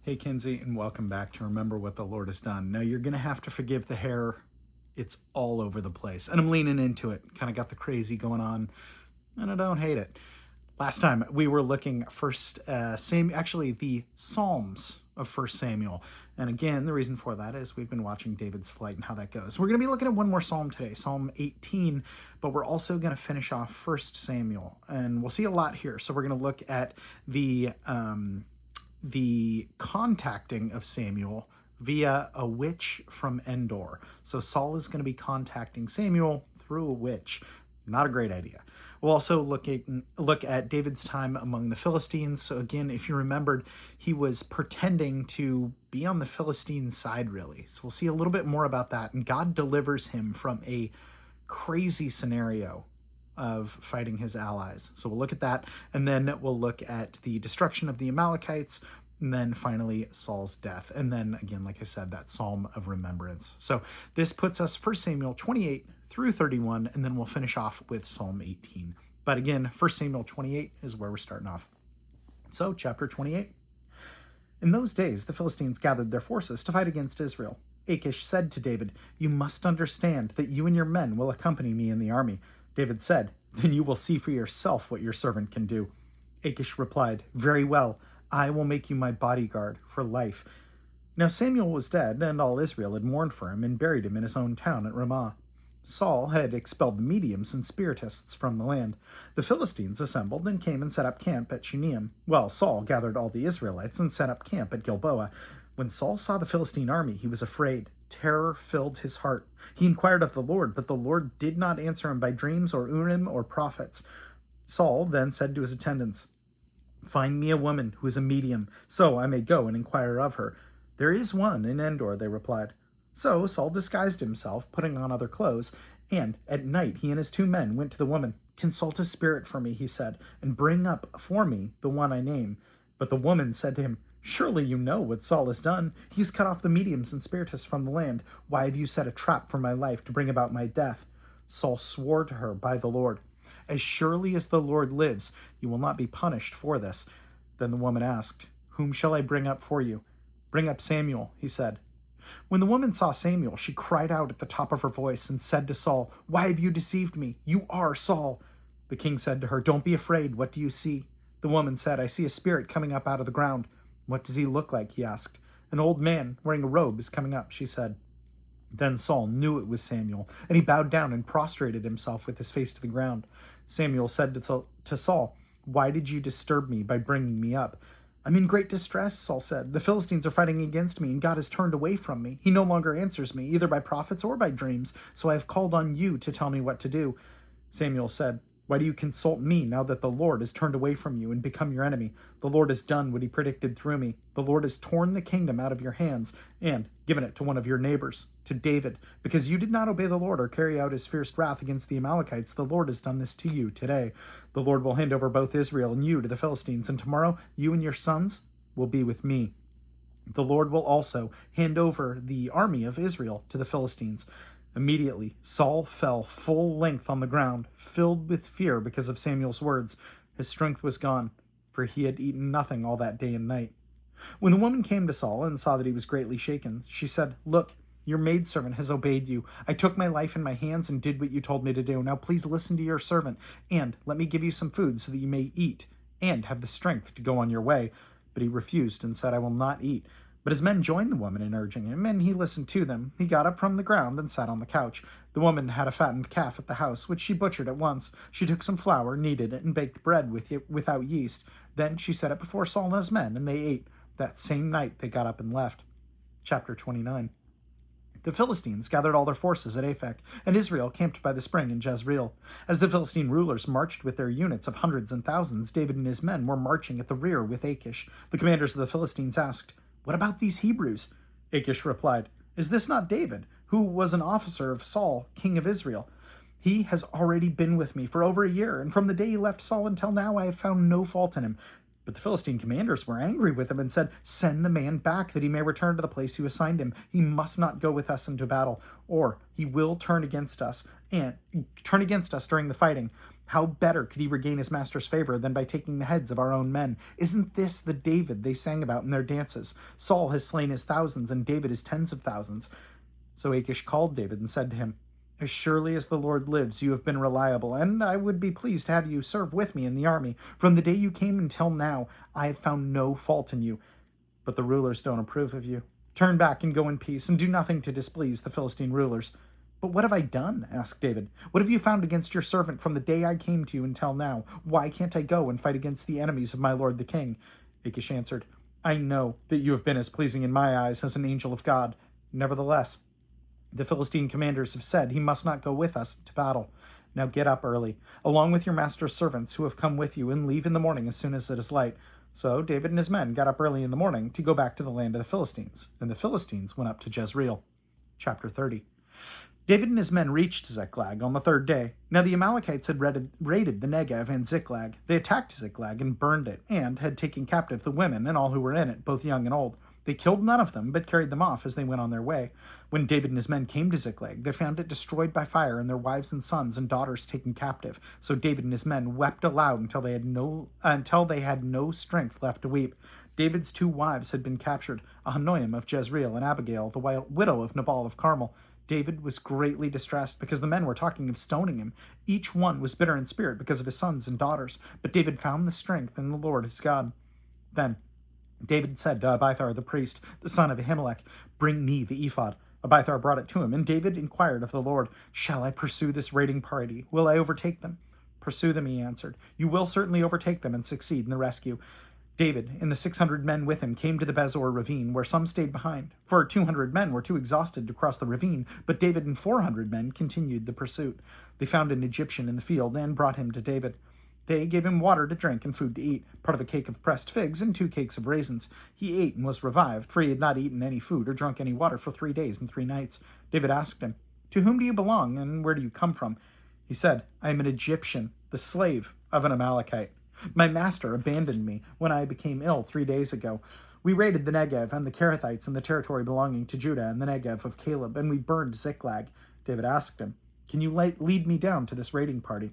Hey, Kinsey, and welcome back to Remember What the Lord Has Done. Now, you're going to have to forgive the hair. It's all over the place, and I'm leaning into it. Kind of got the crazy going on, and I don't hate it. Last time we were looking the Psalms of First Samuel. And again, the reason for that is we've been watching David's flight and how that goes. We're going to be looking at one more Psalm today, Psalm 18, but we're also going to finish off First Samuel. And we'll see a lot here. So we're going to look at the contacting of Samuel via a witch from Endor. So Saul is going to be contacting Samuel through a witch. Not a great idea. We'll also look at David's time among the Philistines. So again, if you remembered, he was pretending to be on the Philistine side, really. So we'll see a little bit more about that. And God delivers him from a crazy scenario of fighting his allies. So we'll look at that, and then we'll look at the destruction of the Amalekites, and then finally Saul's death. And then again, like I said, that Psalm of remembrance. So this puts us 1 Samuel 28 through 31, and then we'll finish off with Psalm 18. But again, 1 Samuel 28 is where we're starting off. So chapter 28. In those days, the Philistines gathered their forces to fight against Israel. Achish said to David, "You must understand that you and your men will accompany me in the army." David said, "Then you will see for yourself what your servant can do." Achish replied, "Very well, I will make you my bodyguard for life." Now Samuel was dead, and all Israel had mourned for him and buried him in his own town at Ramah. Saul had expelled the mediums and spiritists from the land. The Philistines assembled and came and set up camp at Shunem, while Saul gathered all the Israelites and set up camp at Gilboa. When Saul saw the Philistine army, he was afraid. Terror filled his heart. He inquired of the Lord, but the Lord did not answer him by dreams or Urim or prophets. Saul then said to his attendants, "Find me a woman who is a medium, so I may go and inquire of her." "There is one in Endor," they replied. So Saul disguised himself, putting on other clothes, and at night he and his 2 men went to the woman. "Consult a spirit for me," he said, "and bring up for me the one I name." But the woman said to him, "Surely you know what Saul has done. He has cut off the mediums and spiritists from the land. Why have you set a trap for my life to bring about my death?" Saul swore to her by the Lord, "As surely as the Lord lives, you will not be punished for this." Then the woman asked, "Whom shall I bring up for you?" "Bring up Samuel," he said. When the woman saw Samuel, she cried out at the top of her voice and said to Saul, "Why have you deceived me? You are Saul." The king said to her, "Don't be afraid. What do you see?" The woman said, "I see a spirit coming up out of the ground." "What does he look like?" he asked. "An old man wearing a robe is coming up," she said. Then Saul knew it was Samuel, and he bowed down and prostrated himself with his face to the ground. Samuel said to Saul, "Why did you disturb me by bringing me up?" "I'm in great distress," Saul said. "The Philistines are fighting against me, and God has turned away from me. He no longer answers me, either by prophets or by dreams, so I have called on you to tell me what to do." Samuel said, "Why do you consult me now that the Lord has turned away from you and become your enemy? The Lord has done what he predicted through me. The Lord has torn the kingdom out of your hands and given it to one of your neighbors, to David. Because you did not obey the Lord or carry out his fierce wrath against the Amalekites, the Lord has done this to you today. The Lord will hand over both Israel and you to the Philistines, and tomorrow you and your sons will be with me. The Lord will also hand over the army of Israel to the Philistines." Immediately, Saul fell full length on the ground, filled with fear because of Samuel's words. His strength was gone, for he had eaten nothing all that day and night. When the woman came to Saul and saw that he was greatly shaken, she said, "Look, your maidservant has obeyed you. I took my life in my hands and did what you told me to do. Now please listen to your servant, and let me give you some food so that you may eat and have the strength to go on your way." But he refused and said, "I will not eat." But his men joined the woman in urging him, and he listened to them. He got up from the ground and sat on the couch. The woman had a fattened calf at the house, which she butchered at once. She took some flour, kneaded it, and baked bread without yeast. Then she set it before Saul and his men, and they ate. That same night they got up and left. Chapter 29. The Philistines gathered all their forces at Aphek, and Israel camped by the spring in Jezreel. As the Philistine rulers marched with their units of hundreds and thousands, David and his men were marching at the rear with Achish. The commanders of the Philistines asked, "What about these Hebrews?" Achish replied, "Is this not David, who was an officer of Saul, king of Israel? He has already been with me for over a year, and from the day he left Saul until now I have found no fault in him." But the Philistine commanders were angry with him and said, "Send the man back that he may return to the place you assigned him. He must not go with us into battle, or he will turn against us during the fighting. How better could he regain his master's favor than by taking the heads of our own men? Isn't this the David they sang about in their dances? Saul has slain his thousands, and David his tens of thousands. So Achish called David and said to him, As surely as the Lord lives, you have been reliable, and I would be pleased to have you serve with me in the army. From the day you came until now, I have found no fault in you. But the rulers don't approve of you. Turn back and go in peace, and do nothing to displease the Philistine rulers. But what have I done? Asked David. What have you found against your servant from the day I came to you until now? Why can't I go and fight against the enemies of my lord the king? Achish answered, I know that you have been as pleasing in my eyes as an angel of God. Nevertheless, the Philistine commanders have said he must not go with us to battle. Now get up early, along with your master's servants who have come with you, and leave in the morning as soon as it is light. So David and his men got up early in the morning to go back to the land of the Philistines, and the Philistines went up to Jezreel. Chapter 30. David and his men reached Ziklag on the third day. Now the Amalekites had raided the Negev and Ziklag. They attacked Ziklag and burned it, and had taken captive the women and all who were in it, both young and old. They killed none of them, but carried them off as they went on their way. When David and his men came to Ziklag, they found it destroyed by fire, and their wives and sons and daughters taken captive. So David and his men wept aloud until they had no strength left to weep. David's two wives had been captured, Ahinoam of Jezreel and Abigail, the widow of Nabal of Carmel. David was greatly distressed because the men were talking of stoning him. Each one was bitter in spirit because of his sons and daughters. But David found the strength in the Lord his God. Then David said to Abiathar the priest, the son of Ahimelech, Bring me the ephod. Abiathar brought it to him, and David inquired of the Lord, Shall I pursue this raiding party? Will I overtake them? Pursue them, he answered. You will certainly overtake them and succeed in the rescue. David and the 600 men with him came to the Bezor ravine, where some stayed behind, for 200 men were too exhausted to cross the ravine, but David and 400 men continued the pursuit. They found an Egyptian in the field and brought him to David. They gave him water to drink and food to eat, part of a cake of pressed figs and 2 cakes of raisins. He ate and was revived, for he had not eaten any food or drunk any water for 3 days and 3 nights. David asked him, To whom do you belong, and where do you come from? He said, I am an Egyptian, the slave of an Amalekite. My master abandoned me when I became ill 3 days ago. We raided the Negev and the Kerethites and the territory belonging to Judah and the Negev of Caleb, and we burned Ziklag. David asked him, Can you lead me down to this raiding party?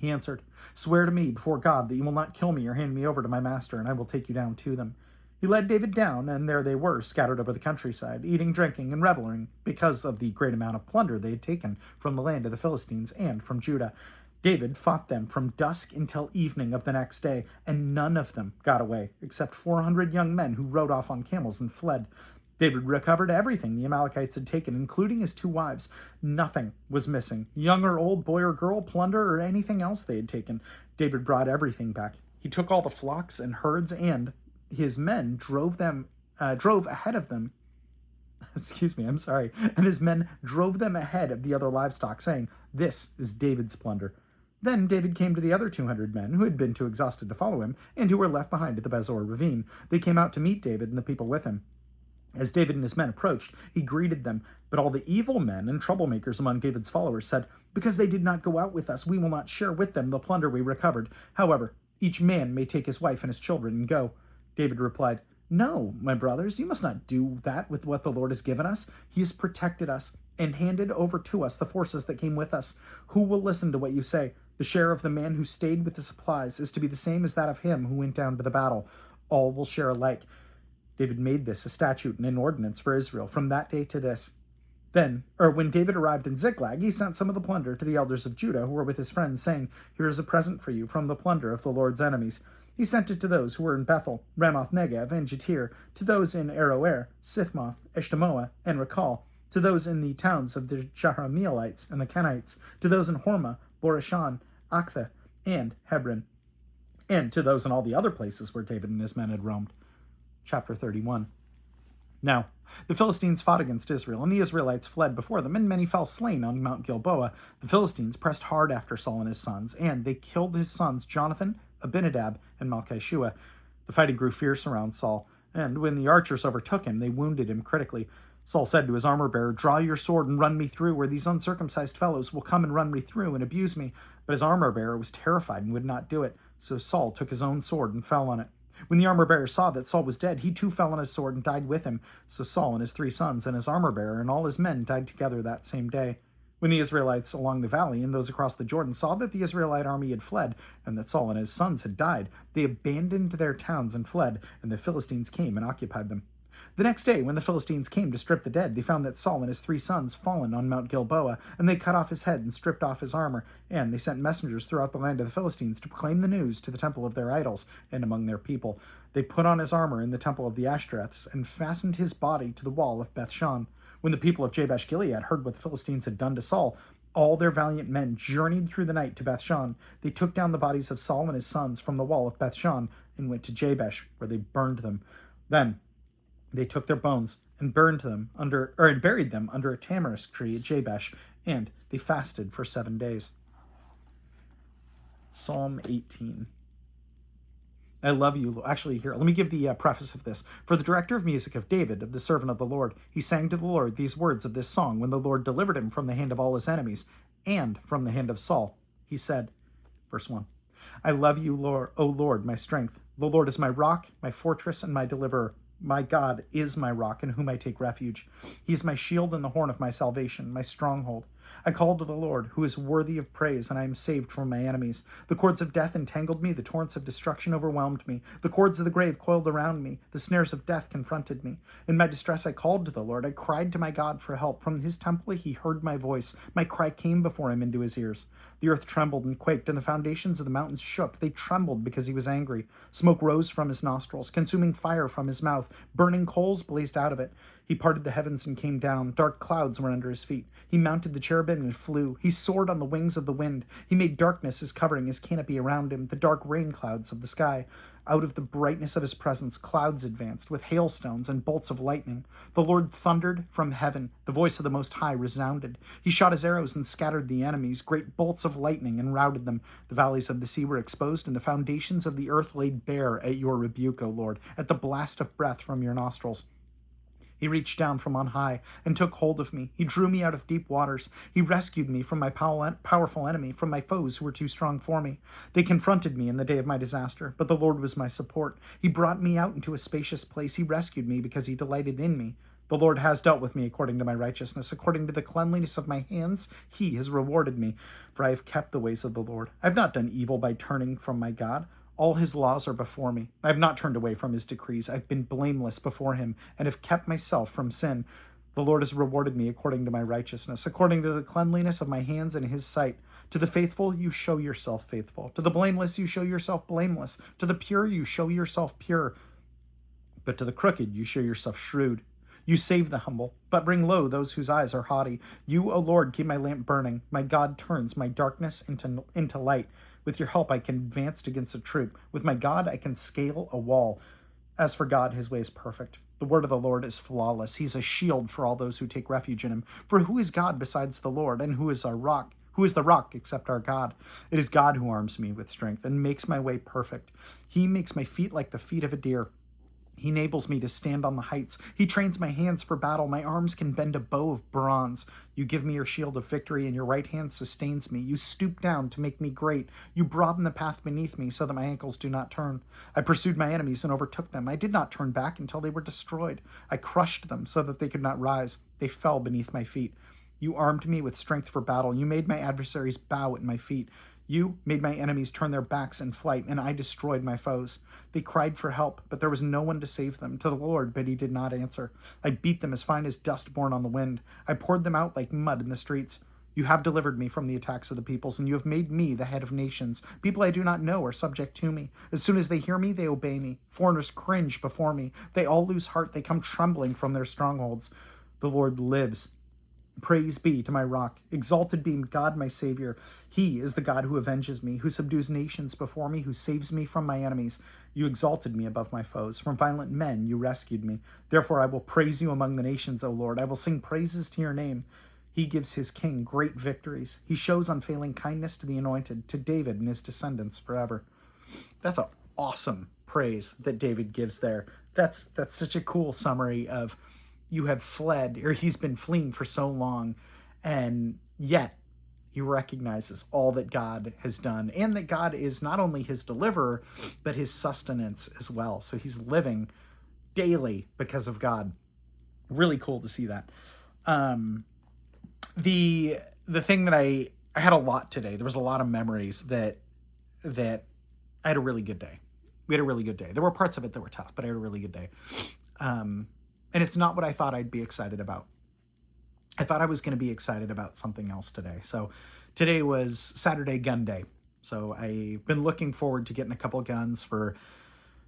He answered, Swear to me before God that you will not kill me or hand me over to my master, and I will take you down to them. He led David down, and there they were, scattered over the countryside, eating, drinking, and reveling, because of the great amount of plunder they had taken from the land of the Philistines and from Judah. David fought them from dusk until evening of the next day, and none of them got away, except 400 young men who rode off on camels and fled. David recovered everything the Amalekites had taken, including his 2 wives. Nothing was missing, young or old, boy or girl, plunder, or anything else they had taken. David brought everything back. He took all the flocks and herds, and his men drove ahead of them. And his men drove them ahead of the other livestock, saying, This is David's plunder. Then David came to the other 200 men who had been too exhausted to follow him, and who were left behind at the Bezor ravine. They came out to meet David and the people with him. As David and his men approached, he greeted them, but all the evil men and troublemakers among David's followers said, Because they did not go out with us, we will not share with them the plunder we recovered. However, each man may take his wife and his children and go. David replied, No, my brothers, you must not do that with what the Lord has given us. He has protected us and handed over to us the forces that came with us. Who will listen to what you say? The share of the man who stayed with the supplies is to be the same as that of him who went down to the battle. All will share alike. David made this a statute and an ordinance for Israel from that day to this. When David arrived in Ziklag, he sent some of the plunder to the elders of Judah who were with his friends, saying, Here is a present for you from the plunder of the Lord's enemies. He sent it to those who were in Bethel, Ramoth Negev, and Jatir, to those in Aroer, Sithmoth, Eshtemoa, and Rakal, to those in the towns of the Jerahmeelites and the Kenites, to those in Hormah, Borashan, Aktha, and Hebron, and to those in all the other places where David and his men had roamed. Chapter 31. Now, the Philistines fought against Israel, and the Israelites fled before them, and many fell slain on Mount Gilboa. The Philistines pressed hard after Saul and his sons, and they killed his sons Jonathan, Abinadab, and Malchishua. The fighting grew fierce around Saul, and when the archers overtook him, they wounded him critically. Saul said to his armor-bearer, Draw your sword and run me through, or these uncircumcised fellows will come and run me through and abuse me. But his armor-bearer was terrified and would not do it, so Saul took his own sword and fell on it. When the armor-bearer saw that Saul was dead, he too fell on his sword and died with him. So Saul and his 3 sons and his armor-bearer and all his men died together that same day. When the Israelites along the valley and those across the Jordan saw that the Israelite army had fled and that Saul and his sons had died, they abandoned their towns and fled, and the Philistines came and occupied them. The next day, when the Philistines came to strip the dead, they found that Saul and his 3 sons fallen on Mount Gilboa, and they cut off his head and stripped off his armor, and they sent messengers throughout the land of the Philistines to proclaim the news to the temple of their idols and among their people. They put on his armor in the temple of the Ashtoreths and fastened his body to the wall of Bethshan. When the people of Jabesh Gilead heard what the Philistines had done to Saul, all their valiant men journeyed through the night to Bethshan. They took down the bodies of Saul and his sons from the wall of Bethshan and went to Jabesh, where they burned them. Then they took their bones and buried them under a tamarisk tree at Jabesh, and they fasted for 7 days. Psalm 18. I love you. Actually, here, let me give the preface of this. For the director of music of David, of the servant of the Lord, he sang to the Lord these words of this song when the Lord delivered him from the hand of all his enemies and from the hand of Saul. He said, verse 1, I love you, Lord, O Lord, my strength. The Lord is my rock, my fortress, and my deliverer. My God is my rock in whom I take refuge. He is my shield and the horn of my salvation, my stronghold. I called to the Lord, who is worthy of praise, and I am saved from my enemies. The cords of death entangled me, the torrents of destruction overwhelmed me. The cords of the grave coiled around me, the snares of death confronted me. In my distress I called to the Lord, I cried to my God for help. From his temple he heard my voice. My cry came before him into his ears. The earth trembled and quaked, and the foundations of the mountains shook. They trembled because he was angry. Smoke rose from his nostrils, consuming fire from his mouth. Burning coals blazed out of it. He parted the heavens and came down. Dark clouds were under his feet. He mounted the cherubim and flew. He soared on the wings of the wind. He made darkness his covering, his canopy around him, the dark rain clouds of the sky. Out of the brightness of his presence, clouds advanced, with hailstones and bolts of lightning. The Lord thundered from heaven. The voice of the Most High resounded. He shot his arrows and scattered the enemies. Great bolts of lightning and routed them. The valleys of the sea were exposed, and the foundations of the earth laid bare at your rebuke, O Lord, at the blast of breath from your nostrils. He reached down from on high and took hold of me. He drew me out of deep waters. He rescued me from my powerful enemy, from my foes who were too strong for me. They confronted me in the day of my disaster, but the Lord was my support. He brought me out into a spacious place. He rescued me because he delighted in me. The Lord has dealt with me according to my righteousness. According to the cleanliness of my hands, he has rewarded me. For I have kept the ways of the Lord. I have not done evil by turning from my God. All his laws are before me. I have not turned away from his decrees. I've been blameless before him and have kept myself from sin. The Lord has rewarded me according to my righteousness, according to the cleanliness of my hands in his sight. To the faithful, you show yourself faithful. To the blameless, you show yourself blameless. To the pure, you show yourself pure. But to the crooked, you show yourself shrewd. You save the humble, but bring low those whose eyes are haughty. You, O Lord, keep my lamp burning. My God turns my darkness into light. With your help, I can advance against a troop. With my God, I can scale a wall. As for God, his way is perfect. The word of the Lord is flawless. He's a shield for all those who take refuge in him. For who is God besides the Lord, and who is our rock? Who is the rock except our God? It is God who arms me with strength and makes my way perfect. He makes my feet like the feet of a deer. He enables me to stand on the heights. He trains my hands for battle. My arms can bend a bow of bronze. You give me your shield of victory, and your right hand sustains me. You stoop down to make me great. You broaden the path beneath me so that my ankles do not turn. I pursued my enemies and overtook them. I did not turn back until they were destroyed. I crushed them so that they could not rise. They fell beneath my feet. You armed me with strength for battle. You made my adversaries bow at my feet. You made my enemies turn their backs in flight, and I destroyed my foes. They cried for help, but there was no one to save them. To the Lord, but he did not answer. I beat them as fine as dust borne on the wind. I poured them out like mud in the streets. You have delivered me from the attacks of the peoples, and you have made me the head of nations. People I do not know are subject to me. As soon as they hear me, they obey me. Foreigners cringe before me. They all lose heart. They come trembling from their strongholds. The Lord lives. Praise be to my rock. Exalted be God, my Savior. He is the God who avenges me, who subdues nations before me, who saves me from my enemies. You exalted me above my foes. From violent men you rescued me. Therefore I will praise you among the nations, O Lord. I will sing praises to your name. He gives his king great victories. He shows unfailing kindness to the anointed, to David and his descendants forever. That's an awesome praise that David gives there. That's such a cool summary of you have fled, or he's been fleeing for so long, and yet he recognizes all that God has done, and that God is not only his deliverer, but his sustenance as well. So he's living daily because of God. Really cool to see that. The the thing that I had a lot today. There was a lot of memories that I had a really good day. We had a really good day. There were parts of it that were tough, but I had a really good day. And it's not what I thought I'd be excited about. I thought I was going to be excited about something else today. So today was Saturday Gun Day. So I've been looking forward to getting a couple guns for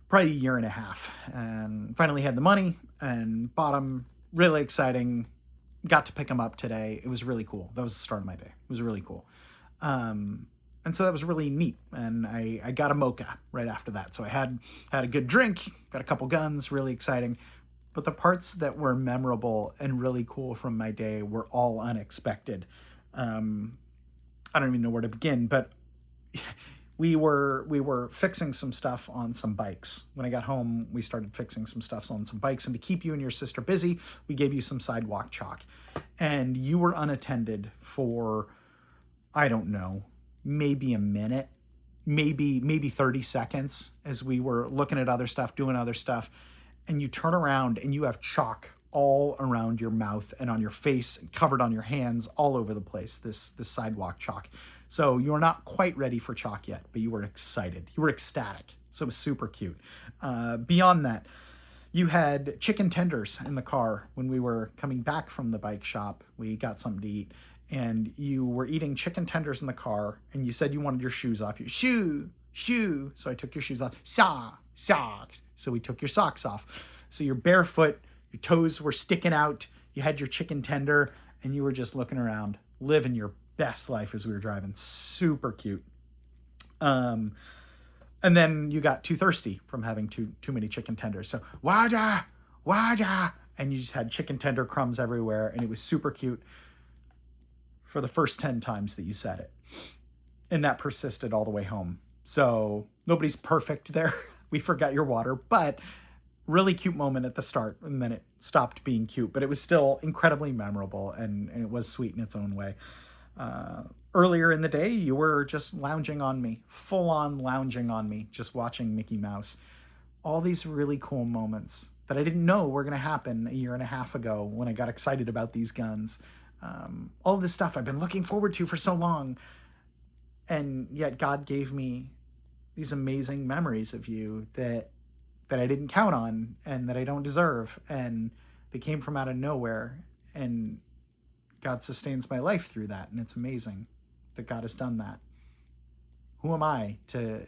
probably a year and a half, and finally had the money and bought them. Really exciting. Got to pick them up today. It was really cool. That was the start of my day. It was really cool. And so that was really neat. And I got a mocha right after that. So I had a good drink, got a couple guns, really exciting. But the parts that were memorable and really cool from my day were all unexpected. I don't even know where to begin, but we were fixing some stuff on some bikes. When I got home, we started fixing some stuff on some bikes, and to keep you and your sister busy, we gave you some sidewalk chalk. And you were unattended for, I don't know, maybe a minute, maybe 30 seconds, as we were looking at other stuff, doing other stuff. And you turn around and you have chalk all around your mouth and on your face, covered on your hands, all over the place, this sidewalk chalk. So you're not quite ready for chalk yet, but you were excited. You were ecstatic. So it was super cute. Beyond that, you had chicken tenders in the car when we were coming back from the bike shop. We got something to eat, and you were eating chicken tenders in the car, and you said you wanted your shoes off. You shoe. So I took your shoes off. Socks. So we took your socks off. So you're barefoot, your toes were sticking out, you had your chicken tender, and you were just looking around, living your best life as we were driving. Super cute. And then you got too thirsty from having too many chicken tenders. So water, and you just had chicken tender crumbs everywhere, and it was super cute for the first 10 times that you said it. And that persisted all the way home. So nobody's perfect there. We forgot your water, but really cute moment at the start, and then it stopped being cute, but it was still incredibly memorable, and it was sweet in its own way. Earlier in the day, you were just lounging on me, full on lounging on me, just watching Mickey Mouse. All these really cool moments that I didn't know were going to happen a year and a half ago when I got excited about these guns. All of this stuff I've been looking forward to for so long, and yet God gave me these amazing memories of you that I didn't count on and that I don't deserve, and they came from out of nowhere, and God sustains my life through that, and it's amazing that God has done that. Who am I to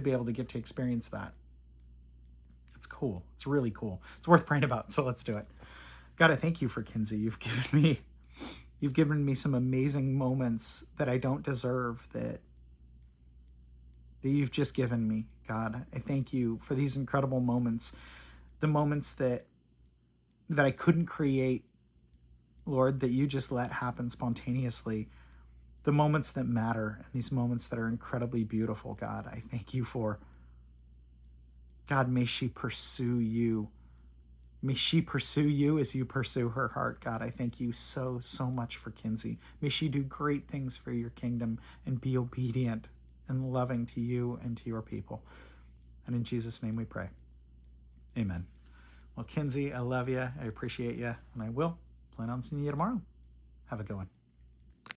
be able to get to experience that? It's cool. It's really cool. It's worth praying about, so let's do it. God, I thank you for Kinsey. You've given me some amazing moments that I don't deserve, that you've just given me. God, I thank you for these incredible moments, the moments that I couldn't create, Lord, that you just let happen spontaneously, the moments that matter, and these moments that are incredibly beautiful. God, I thank you for. God, may she pursue you. May she pursue you as you pursue her heart. God, I thank you so much for Kinsey. May she do great things for your kingdom and be obedient and loving to you and to your people. And in Jesus' name we pray. Amen. Well, Kinsey, I love you. I appreciate you. And I will plan on seeing you tomorrow. Have a good one.